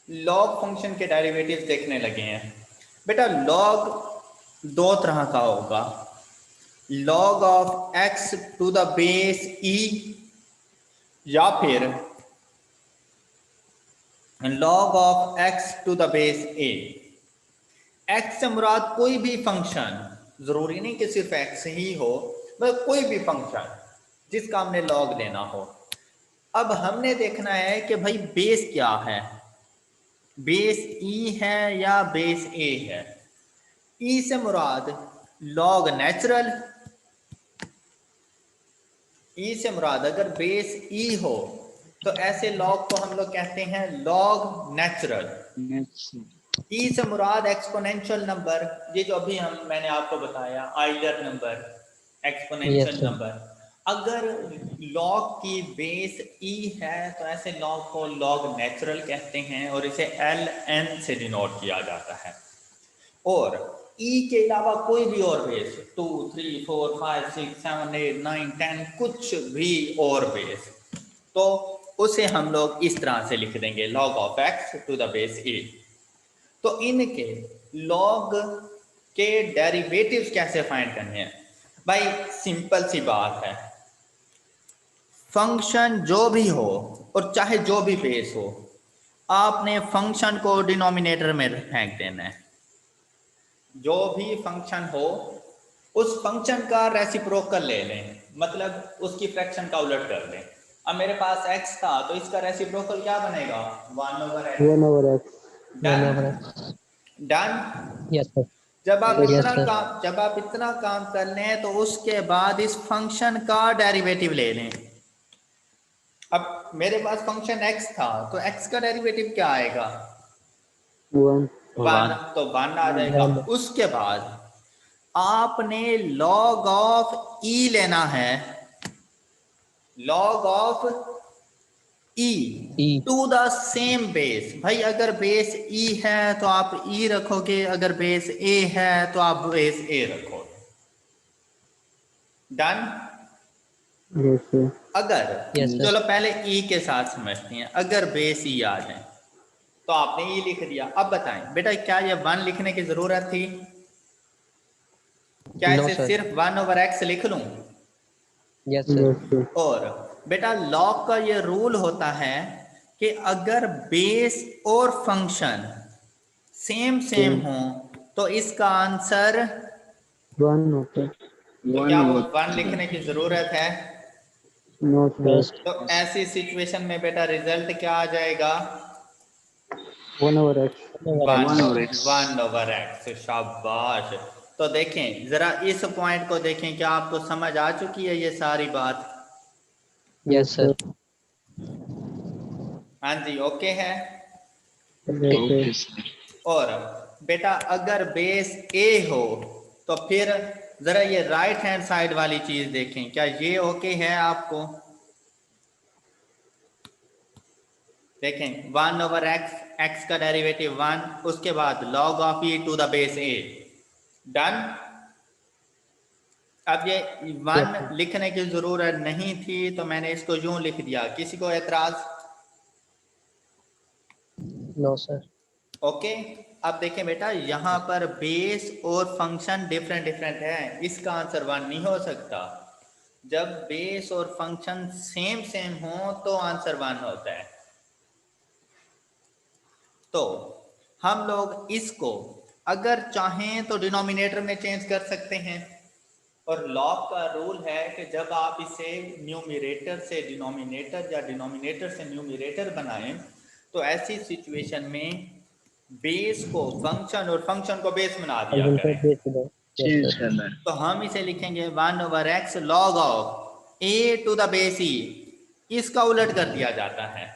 Log function के derivatives देखने लगे हैं। बेटा लॉग दो तरह का होगा, log of x to the base e या फिर log of x to the base a. X से मुराद कोई भी फंक्शन, जरूरी नहीं कि सिर्फ एक्स ही हो, बस कोई भी फंक्शन जिसका हमने लॉग लेना हो। अब हमने देखना है कि भाई बेस क्या है, बेस ई है या बेस ए है। ई से मुराद लॉग नेचुरल, ई से मुराद अगर बेस ई हो तो ऐसे लॉग को हम लोग कहते हैं लॉग नेचुरल। ई से मुराद एक्सपोनेंशियल नंबर, ये जो अभी मैंने आपको बताया आइलर नंबर, एक्सपोनेंशियल नंबर। अगर लॉग की बेस ई है तो ऐसे लॉग को लॉग नेचुरल कहते हैं और इसे एल एन से डिनोट किया जाता है। और ई के अलावा कोई भी और बेस 2 3 4 5 6 7 8 9 10 कुछ भी और बेस, तो उसे हम लोग इस तरह से लिख देंगे log of x to the base a. तो इनके लॉग के डेरिवेटिव्स कैसे फाइंड करने हैं? भाई सिंपल सी बात है, फंक्शन जो भी हो और चाहे जो भी बेस हो, आपने फंक्शन को डिनोमिनेटर में फेंक देना है। जो भी फंक्शन हो उस फंक्शन का रेसिप्रोकल ले लें, मतलब उसकी फ्रैक्शन का उलट कर दें। अब मेरे पास x था तो इसका रेसिप्रोकल क्या बनेगा? 1/x। Done done. Yes sir. जब आप इतना काम कर लें तो उसके बाद इस फंक्शन का डेरिवेटिव ले लें। अब मेरे पास फंक्शन x था तो x का डेरिवेटिव क्या आएगा? 1, तो 1 आ जाएगा। उसके बाद आपने लॉग ऑफ ई लेना है, log of e to the same base. भाई अगर बेस ई है तो आप ई रखोगे, अगर बेस ए है तो आप बेस ए रखोगे। डन। अगर चलो पहले ई के साथ समझते हैं, अगर बेस ई आ जाए तो आपने ई लिख दिया। अब बताएं बेटा क्या ये 1 लिखने की जरूरत थी? क्या इसे सिर्फ 1/x लिख लूं? Yes sir. और बेटा लॉग का ये रूल होता है कि अगर बेस और फंक्शन सेम हो तो इसका आंसर 1 होता है। तो क्या वो 1 लिखने की जरूरत है? नो तो ऐसी सिचुएशन में बेटा रिजल्ट क्या आ जाएगा? 1/x। 1/x। शाबाश। तो देखें जरा इस पॉइंट को देखें, क्या आपको समझ आ चुकी है ये सारी बात? Yes sir. हाँ जी, ओके है। और बेटा अगर बेस ए हो तो फिर जरा ये राइट हैंड साइड वाली चीज देखें, क्या ये ओके है आपको? देखें 1/x, x का डेरिवेटिव 1, उसके बाद log of e to the base a। Done. अब ये 1 लिखने की जरूरत नहीं थी तो मैंने इसको यूं लिख दिया। किसी को एतराज? No sir. ओके। अब देखें बेटा यहां पर बेस और फंक्शन डिफरेंट है, इसका आंसर 1 नहीं हो सकता। जब बेस और फंक्शन सेम हो तो आंसर 1 होता है। तो हम लोग इसको अगर चाहें तो डिनोमिनेटर में चेंज कर सकते हैं, और लॉग का रूल है कि जब आप इसे न्यूमरेटर से डिनोमिनेटर या डिनोमिनेटर से न्यूमरेटर बनाएं तो ऐसी सिचुएशन में बेस को फंक्शन और फंक्शन को बेस बना दिया करें। तो हम इसे लिखेंगे 1/x log of a to the base e, इसका उलट कर दिया जाता है।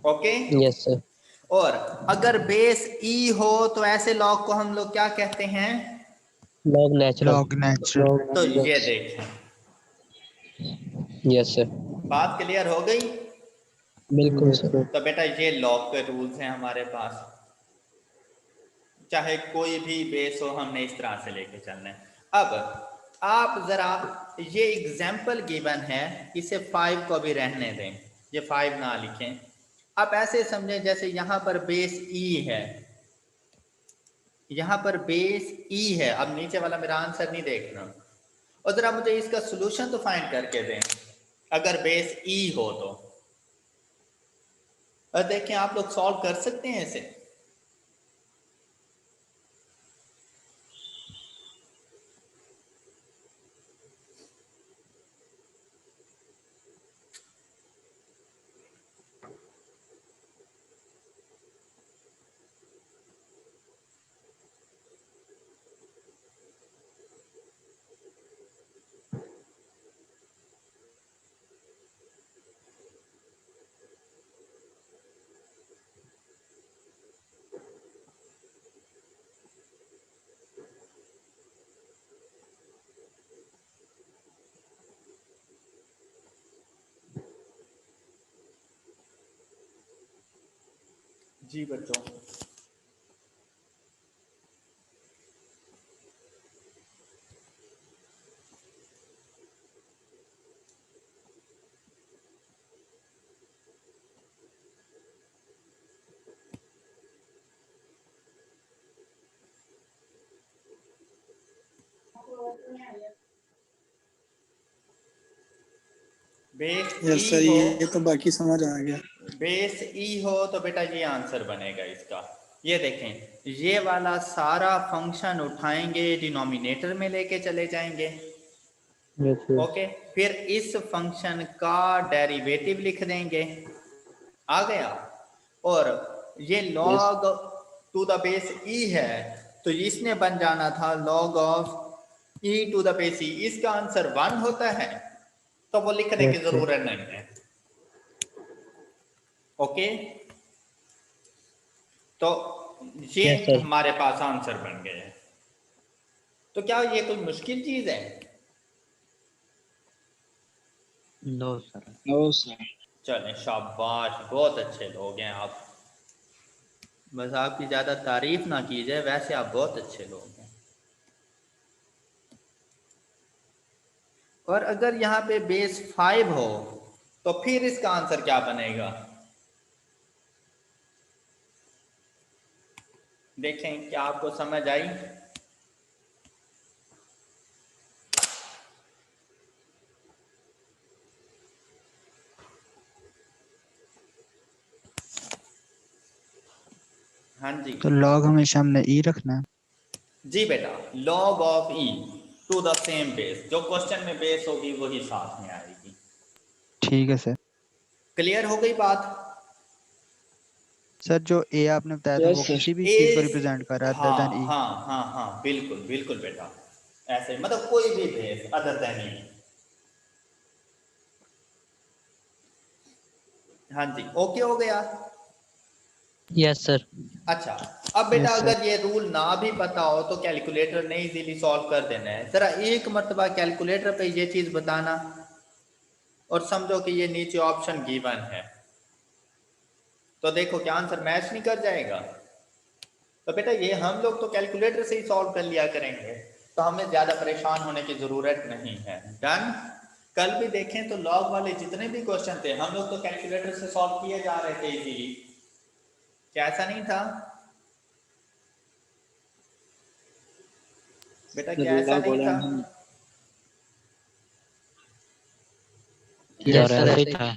ओके। Yes sir. और अगर बेस e हो तो ऐसे लॉग को हम लोग क्या कहते हैं? Log natural. तो ये देखें, यस सर। बात क्लियर हो गई? बिल्कुल सर। तो बेटा ये लॉग के रूल्स हैं हमारे पास, चाहे कोई भी बेस हो हमने इस तरह से लेके चलना है। अब आप जरा ये एग्जाम्पल गिवन है, इसे 5 को भी रहने दें, ये 5 ना लिखें। आप ऐसे समझें जैसे यहाँ पर बेस ई है, यहाँ पर बेस ई है। अब नीचे वाला मेरा आंसर नहीं देखना, और जरा मुझे इसका सॉल्यूशन तो फाइंड करके दें अगर बेस ई हो तो। और देखें आप लोग सॉल्व कर सकते हैं इसे। जी बच्चों, बेस यस ई सर, हो, ये तो बाकी समझ आ गया। बेस ई हो तो बेटा ये आंसर बनेगा इसका। ये देखें, ये वाला सारा फंक्शन उठाएंगे, डिनोमिनेटर में लेके चले जाएंगे। Yes sir. ओके, फिर इस फंक्शन का डेरिवेटिव लिख देंगे, आ गया। और ये log to the base e है, तो इसने बन जाना था log of e to the base e. इसका आंसर 1 होता है, तो वो लिखने की जरूरत नहीं है। ओके, तो ये Yes, sir. हमारे पास आंसर बन गए हैं। तो क्या ये कोई मुश्किल चीज है? No, sir. No sir. चलें, शाबाश, बहुत अच्छे लोग हैं आप। बस आपकी ज्यादा तारीफ ना की जाए, वैसे आप बहुत अच्छे लोग हैं। और अगर यहाँ पे बेस 5 हो तो फिर इसका आंसर क्या बनेगा? देखें, क्या आपको समझ आई? हाँ जी, तो लॉग हमेशा हमने ई रखना है। जी बेटा, log of e to the same base, जो क्वेश्चन में बेस होगी वही साथ में आएगी। ठीक है सर। क्लियर हो गई बात? सर जो ए आपने बताया था यस वो सर। किसी भी चीज को ए, रिप्रेजेंट कर रहा है अदर हाँ देन ई। हाँ हाँ हाँ, बिल्कुल बिल्कुल बेटा, ऐसे मतलब कोई भी बेस अदर देन ई। हाँ जी, ओके हो गया। Yes, sir. अच्छा, अब बेटा यस सर। अगर ये रूल ना भी पता हो तो कैलकुलेटर ने इजीली सॉल्व कर देना है। जरा एक मर्तबा कैलकुलेटर पे ये चीज बताना, और समझो कि ये नीचे ऑप्शन गिवन है, तो देखो क्या आंसर मैच नहीं कर जाएगा? तो बेटा ये हम लोग तो कैलकुलेटर से ही सॉल्व कर लिया करेंगे, तो हमें ज्यादा परेशान होने की जरूरत नहीं है। डन। कल भी देखें तो लॉग वाले जितने भी क्वेश्चन थे हम लोग तो कैलकुलेटर से सॉल्व किए जा रहे थे इजीली, क्या ऐसा नहीं था बेटा? क्या ऐसा नहीं था? Yes, sir. ऐसे ही था.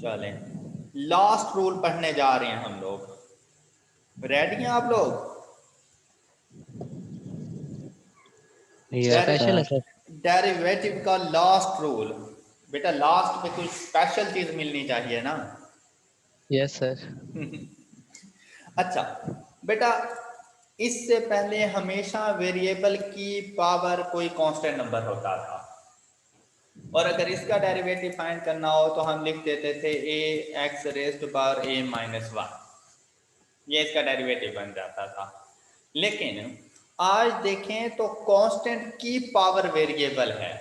चलें, लास्ट रूल पढ़ने जा रहे हैं हम लोग। रेडी हैं आप लोग? Yes, स्पेशल है सर. डेरिवेटिव का लास्ट रूल। बेटा लास्ट में कुछ स्पेशल चीज मिलनी चाहिए ना। Yes, sir. अच्छा बेटा, इससे पहले हमेशा वेरिएबल की पावर कोई कांस्टेंट नंबर होता था, और अगर इसका डेरिवेटिव फाइंड करना हो तो हम लिख देते थे a x raised power a minus 1, ये इसका डेरिवेटिव बन जाता था। लेकिन आज देखें तो कांस्टेंट की पावर वेरिएबल है,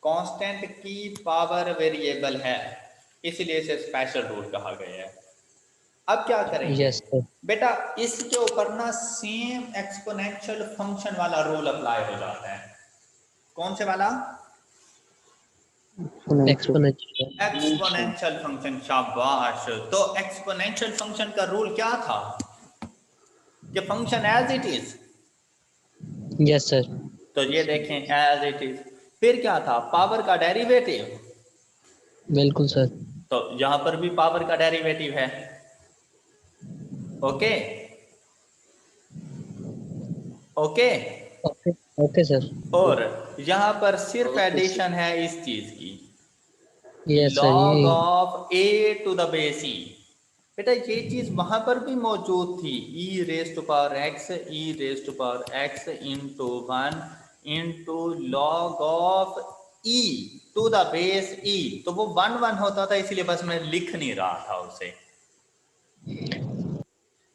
कांस्टेंट की पावर वेरिएबल है, इसलिए इसे स्पेशल रूल कहा गया है। अब क्या करेंगे? Yes, sir. बेटा इसके ऊपर ना सेम एक्सपोनेंशियल फंक्शन वाला रूल अप्लाई हो जाता है। कौन से वाला? एक्सपोनेंशियल। एक्सपोनेंशियल फंक्शन, शाबाश। तो एक्सपोनेंशियल फंक्शन का रूल क्या था कि function as it is, yes sir. तो ये देखें एज इट इज। फिर क्या था, पावर का डेरिवेटिव, बिल्कुल सर। तो यहां पर भी पावर का डेरिवेटिव है। Okay okay. Okay okay sir. और यहां पर सिर्फ ओके एडिशन है इस चीज की, यस सर log ये। Of a to the base e. बेटा ये चीज वहां पर भी मौजूद थी, e raise to power x, e raise to power x into 1 into log of e to the base e. तो वो 1 होता था, इसलिए बस मैं लिख नहीं रहा था उसे।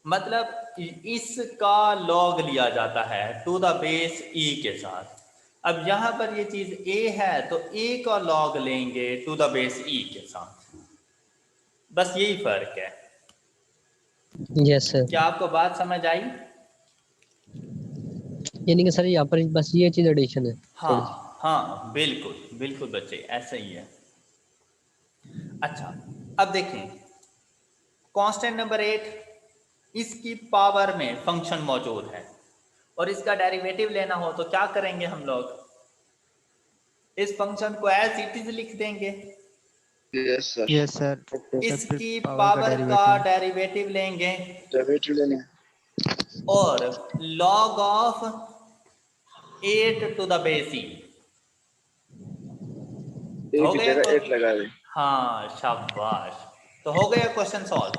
मतलब इसका लॉग लिया जाता है टू द बेस ई के साथ। अब यहां पर ये चीज a है तो a का लॉग लेंगे टू द बेस e के साथ, बस यही फर्क है। Yes sir. क्या आपको बात समझ आई? यानी कि सर यहाँ पर बस ये चीज एडिशन है हाँ थोड़ी सी। हाँ बिल्कुल बिल्कुल बच्चे, ऐसा ही है। अच्छा, अब देखें कांस्टेंट नंबर 8, इसकी पावर में फंक्शन मौजूद है और इसका डेरिवेटिव लेना हो तो क्या करेंगे हम लोग, इस फंक्शन को एज इट इज लिख देंगे। Yes sir. Yes sir. फिर इसकी पावर पावर का डेरिवेटिव लेंगे डेरिवेटिव लेने और log of 8 to the base e a हो की गया जगह 8 लगा दें। हाँ शाबाश। तो हो गया क्वेश्चन सॉल्व।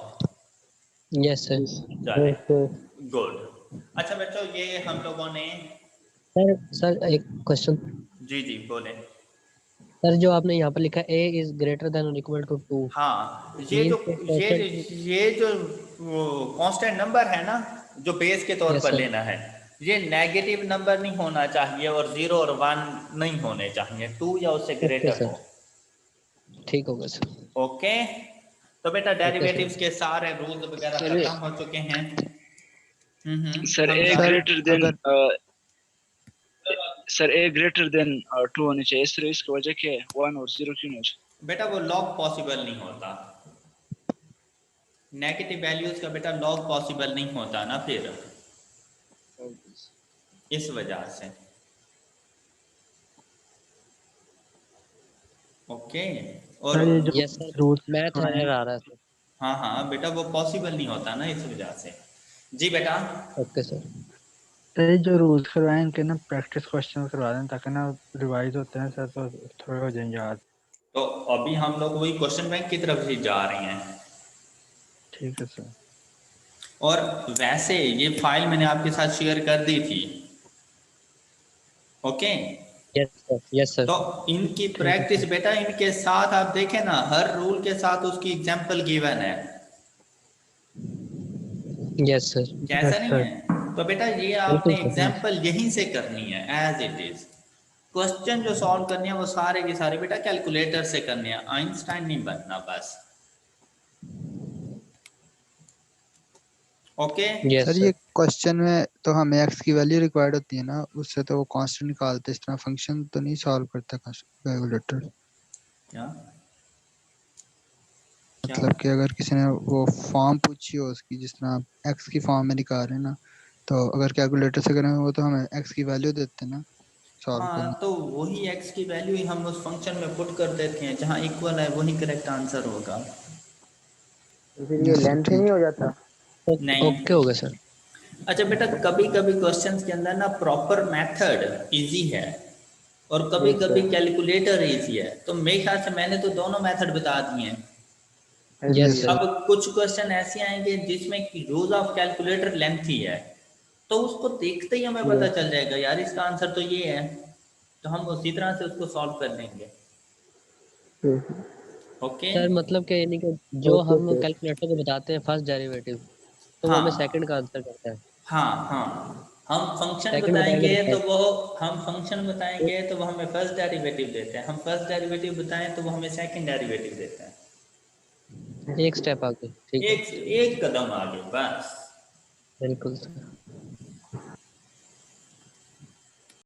Yes sir. चले गुड। अच्छा बच्चों, ये हम लोगों ने, सर सर एक क्वेश्चन। जी जी बोले। सर जो आपने यहाँ पर लिखा a इज ग्रेटर देन और इक्वल टू 2, हाँ मींस के क्वेश्चन। ये जो कांस्टेंट नंबर है ना, जो बेस के तौर यस पर सर। लेना है, ये नेगेटिव नंबर नहीं होना चाहिए और 0 और 1 नहीं होने चाहिए, 2 या उससे ओके ग्रेटर सर, हो। ठीक होगा सर। ओके, तो बेटा ओके सर। डेरिवेटिव्स के सारे रूल्स वगैरह सर खत्म हो चुके हैं। सर हम ए जा रहे ग्रेटर देन सर ए ग्रेटर देन 2 होने चाहिए। इस तरह इसकी वजह क्या है, 1 और 0 क्यों नहीं हो सकता? बेटा वो लॉग पॉसिबल नहीं होता, नेगेटिव वैल्यूज का बेटा लॉग पॉसिबल नहीं होता ना, फिर इस वजह से। ओके, और सर ये जो यस सर, रूल्स मैथ हैं, एरर आ रहा है सर। हाँ हाँ बेटा वो पॉसिबल नहीं होता ना, इस वजह से। जी बेटा। Okay sir. सर ये जो रूल्स करवाए इनके ना प्रैक्टिस क्वेश्चन करवा दें ताकि ना रिवाइज होते हैं सर, तो थोड़े हो जाएंगे याद। तो अभी हम लोग वही क्वेश्चन बैंक की तरफ ही जा रहे हैं। ठीक है सर। और वैसे ये फाइल मैंने आपके साथ शेयर कर दी थी। Okay, yes sir. Yes sir. तो इनकी ठीक है प्रैक्टिस सर। बेटा, इनके साथ आप देखें ना, हर रूल के साथ उसकी एग्जाम्पल गिवन है, यस सर। कैसा यस नहीं सर। है? तो बेटा ये बिल्कुल आपने सर। एग्जाम्पल यहीं से करनी है एज इट इज। क्वेश्चन जो सॉल्व करनी है वो सारे के सारे बेटा कैलकुलेटर से करने हैं, आइंस्टाइन नहीं बनना बस। Okay, yes sir sir. ये क्वेश्चन में तो हमें एक्स की वैल्यू रिक्वायर्ड होती है ना, उससे तो वो कांस्टेंट निकालते, इस तरह फंक्शन तो नहीं सॉल्व करता कैलकुलेटर। क्या क्या मतलब कि अगर किसी ने वो फॉर्म पूछी हो उसकी, जिस तरह आप एक्स की फॉर्म में निकाल रहे हैं ना, तो अगर कैलकुलेटर से करें वो तो हमें एक्स की वैल्यू देते हैं ना सॉल्व हाँ, करने। तो वही एक्स की वैल्यू ही हम उस फंक्शन में पुट कर देते हैं, जहाँ इक्वल है वही करेक्ट आंसर होगा। फिर ये यस सर लेंथ ही ठीक। नहीं हो जाता। ओके नहीं। हो गया सर। अच्छा बेटा, कभी कभी क्वेश्चंस के अंदर ना प्रॉपर मेथड इजी है और कभी यस कभी सर। कैलकुलेटर इजी है, तो मेरे ख्याल से मैंने तो दोनों मेथड बता दिए हैं। Yes yes sir. अब कुछ क्वेश्चन ऐसे आएंगे जिसमें यूज ऑफ कैलकुलेटर लेंथी है, तो उसको देखते ही हमें पता चल जाएगा यार इसका आंसर तो ये है, तो हम उसी तरह से उसको सॉल्व कर लेंगे। ओके। सर मतलब कि यानी कि जो ओके हम सर। कैलकुलेटर को बताते हैं फर्स्ट डेरिवेटिव, तो वो हमें हाँ सेकंड का आंसर करता है। हाँ हाँ, हम फंक्शन सेकंड बताएंगे बताएंगे तो तो फर्स्ट। वो, हम फंक्शन बताएंगे तो वो हमें फर्स्ट डेरिवेटिव देते हैं, हम फर्स्ट डेरिवेटिव बताएं तो वो हमें सेकंड डेरिवेटिव देते हैं। एक स्टेप आगे, ठीक है। एक एक कदम आगे बस। बिल्कुल सर।